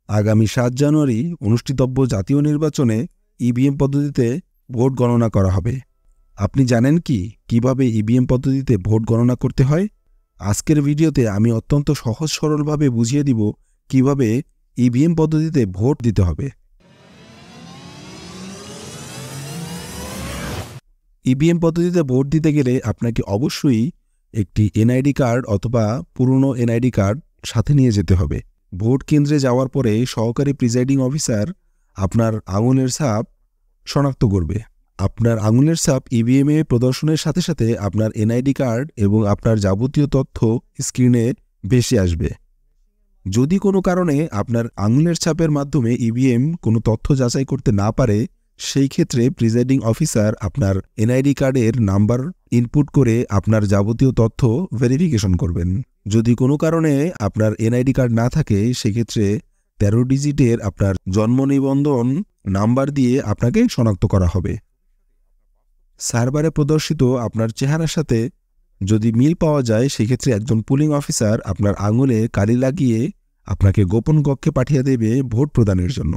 আগামী ৭ জানুয়ারি অনুষ্ঠিতব্য জাতীয় নির্বাচনে ইভিএম পদ্ধতিতে ভোট গণনা করা হবে। আপনি জানেন কি কিভাবে ইভিএম পদ্ধতিতে ভোট গণনা করতে হয়? আজকের ভিডিওতে আমি অত্যন্ত সহজ সরলভাবে বুঝিয়ে দিব কিভাবে ইভিএম পদ্ধতিতে ভোট দিতে হবে। ইভিএম পদ্ধতিতে ভোট দিতে গেলে আপনাকে অবশ্যই একটি এনআইডি কার্ড অথবা পুরনো এনআইডি কার্ড সাথে নিয়ে যেতে হবে। ভোট কেন্দ্রে যাওয়ার পরে সহকারী প্রিজাইডিং অফিসার আপনার আঙুলের ছাপ শনাক্ত করবে। আপনার আঙুলের ছাপ ইভিএমে প্রদর্শনের সাথে সাথে আপনার এনআইডি কার্ড এবং আপনার যাবতীয় তথ্য স্ক্রিনে ভেসে আসবে। যদি কোনো কারণে আপনার আঙুলের ছাপের মাধ্যমে ইভিএম কোনো তথ্য যাচাই করতে না পারে, সেই ক্ষেত্রে প্রিজাইডিং অফিসার আপনার এনআইডি কার্ডের নাম্বার ইনপুট করে আপনার যাবতীয় তথ্য ভেরিফিকেশন করবেন। যদি কোনো কারণে আপনার এনআইডি কার্ড না থাকে, সেক্ষেত্রে 13 ডিজিটের আপনার জন্ম নিবন্ধন নাম্বার দিয়ে আপনাকে শনাক্ত করা হবে। সার্ভারে প্রদর্শিত আপনার চেহারার সাথে যদি মিল পাওয়া যায়, সেক্ষেত্রে একজন পুলিং অফিসার আপনার আঙুলে কালি লাগিয়ে আপনাকে গোপন কক্ষে পাঠিয়ে দেবে ভোট প্রদানের জন্য।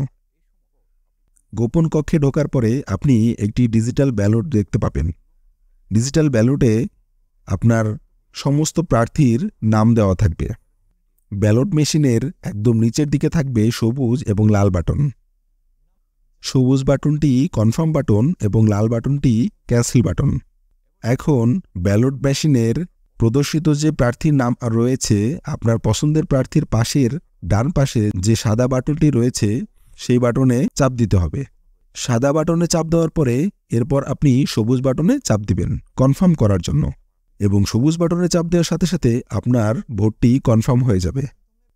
গোপন কক্ষে ঢোকার পরে আপনি একটি ডিজিটাল ব্যালট দেখতে পাবেন। ডিজিটাল ব্যালটে আপনার সমস্ত প্রার্থীর নাম দেওয়া থাকবে। ব্যালট মেশিনের একদম নিচের দিকে থাকবে সবুজ এবং লাল বাটন। সবুজ বাটনটি কনফার্ম বাটন এবং লাল বাটনটি ক্যান্সেল বাটন। এখন ব্যালট মেশিনের প্রদর্শিত যে প্রার্থীর নাম রয়েছে, আপনার পছন্দের প্রার্থীর পাশের ডান পাশে যে সাদা বাটনটি রয়েছে, সেই বাটনে চাপ দিতে হবে। সাদা বাটনে চাপ দেওয়ার পরে এরপর আপনি সবুজ বাটনে চাপ দিবেন কনফার্ম করার জন্য, এবং সবুজ বাটনে চাপ দেওয়ার সাথে সাথে আপনার ভোটটি কনফার্ম হয়ে যাবে।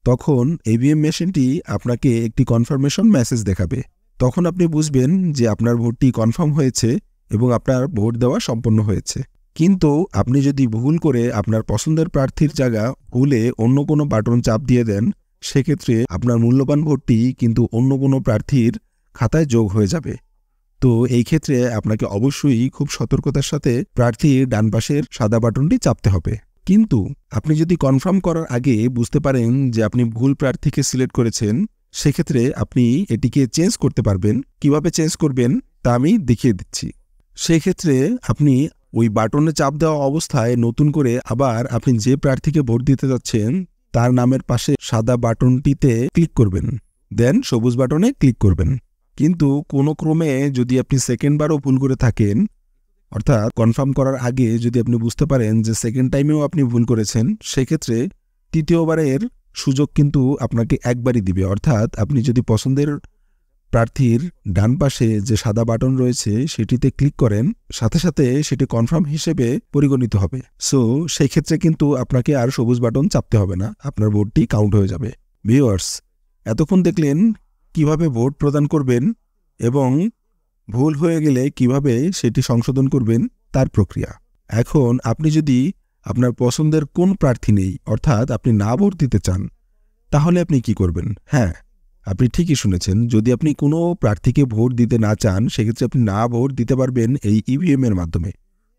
তখন ইভিএম মেশিনটি আপনাকে একটি কনফার্মেশন মেসেজ দেখাবে। তখন আপনি বুঝবেন যে আপনার ভোটটি কনফার্ম হয়েছে এবং আপনার ভোট দেওয়া সম্পন্ন হয়েছে। কিন্তু আপনি যদি ভুল করে আপনার পছন্দের প্রার্থীর জায়গা ভুলে অন্য কোনো বাটন চাপ দিয়ে দেন, সেক্ষেত্রে আপনার মূল্যবান ভোটটি কিন্তু অন্য কোনো প্রার্থীর খাতায় যোগ হয়ে যাবে। তো এই ক্ষেত্রে আপনাকে অবশ্যই খুব সতর্কতার সাথে প্রার্থীর ডান পাশের সাদা বাটনটি চাপতে হবে। কিন্তু আপনি যদি কনফার্ম করার আগে বুঝতে পারেন যে আপনি ভুল প্রার্থীকে সিলেক্ট করেছেন, সেক্ষেত্রে আপনি এটিকে চেঞ্জ করতে পারবেন। কিভাবে চেঞ্জ করবেন তা আমি দেখিয়ে দিচ্ছি। সেক্ষেত্রে আপনি ওই বাটনে চাপ দেওয়া অবস্থায় নতুন করে আবার আপনি যে প্রার্থীকে ভোট দিতে যাচ্ছেন তার নামের পাশে সাদা বাটনটিতে ক্লিক করবেন, দেন সবুজ বাটনে ক্লিক করবেন। কিন্তু কোনো ক্রমে যদি আপনি সেকেন্ডবারও ভুল করে থাকেন, অর্থাৎ কনফার্ম করার আগে যদি আপনি বুঝতে পারেন যে সেকেন্ড টাইমেও আপনি ভুল করেছেন, সেক্ষেত্রে তৃতীয়বারের সুযোগ কিন্তু আপনাকে একবারই দিবে। অর্থাৎ আপনি যদি পছন্দের প্রার্থীর ডান পাশে যে সাদা বাটন রয়েছে সেটিতে ক্লিক করেন, সাথে সাথে সেটি কনফার্ম হিসেবে পরিগণিত হবে। সো সেই ক্ষেত্রে কিন্তু আপনাকে আর সবুজ বাটন চাপতে হবে না, আপনার ভোটটি কাউন্ট হয়ে যাবে। ভিউয়ার্স, এতক্ষণ দেখলেন কিভাবে ভোট প্রদান করবেন এবং ভুল হয়ে গেলে কিভাবে সেটি সংশোধন করবেন তার প্রক্রিয়া। এখন আপনি যদি আপনার পছন্দের কোন প্রার্থী নেই, অর্থাৎ আপনি না ভোট দিতে চান, তাহলে আপনি কি করবেন? হ্যাঁ, আপনি ঠিকই শুনেছেন। যদি আপনি কোনো প্রার্থীকে ভোট দিতে না চান, সেক্ষেত্রে আপনি না ভোট দিতে পারবেন এই ইভিএম এর মাধ্যমে।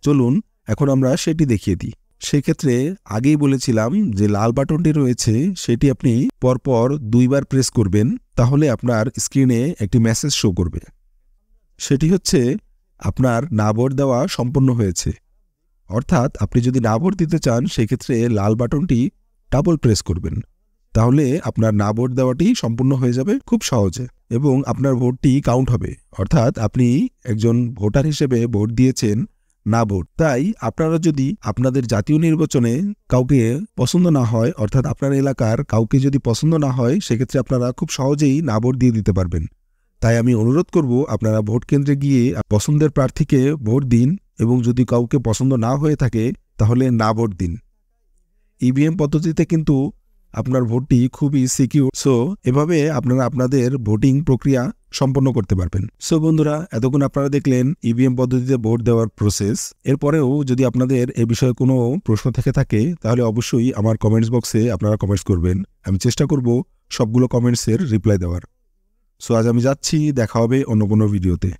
চলুন এখন আমরা সেটি দেখিয়ে দিই। সেক্ষেত্রে আগেই বলেছিলাম যে লাল বাটনটি রয়েছে সেটি আপনি পরপর 2 বার প্রেস করবেন, তাহলে আপনার স্ক্রিনে একটি মেসেজ শো করবে। সেটি হচ্ছে আপনার না ভোট দেওয়া সম্পন্ন হয়েছে। অর্থাৎ আপনি যদি না ভোট দিতে চান, সেক্ষেত্রে লাল বাটনটি ডাবল প্রেস করবেন, তাহলে আপনার না ভোট দেওয়াটি সম্পূর্ণ হয়ে যাবে খুব সহজে, এবং আপনার ভোটটি কাউন্ট হবে। অর্থাৎ আপনি একজন ভোটার হিসেবে ভোট দিয়েছেন না ভোট। তাই আপনারা যদি আপনাদের জাতীয় নির্বাচনে কাউকে পছন্দ না হয়, অর্থাৎ আপনার এলাকার কাউকে যদি পছন্দ না হয়, সেক্ষেত্রে আপনারা খুব সহজেই না ভোট দিয়ে দিতে পারবেন। তাই আমি অনুরোধ করব আপনারা ভোট কেন্দ্রে গিয়ে পছন্দের প্রার্থীকে ভোট দিন, এবং যদি কাউকে পছন্দ না হয়ে থাকে তাহলে না ভোট দিন। ইভিএম পদ্ধতিতে কিন্তু আপনার ভোটটি খুবই সিকিউর। সো এভাবে আপনারা আপনাদের ভোটিং প্রক্রিয়া সম্পন্ন করতে পারবেন। সো বন্ধুরা, এতক্ষণ আপনারা দেখলেন ইভিএম পদ্ধতিতে ভোট দেওয়ার প্রসেস। এরপরেও যদি আপনাদের এ বিষয়ে কোনো প্রশ্ন থেকে থাকে, তাহলে অবশ্যই আমার কমেন্টস বক্সে আপনারা কমেন্টস করবেন। আমি চেষ্টা করব সবগুলো কমেন্টসের রিপ্লাই দেওয়ার। সো আজ আমি যাচ্ছি, দেখা হবে অন্য কোনো ভিডিওতে।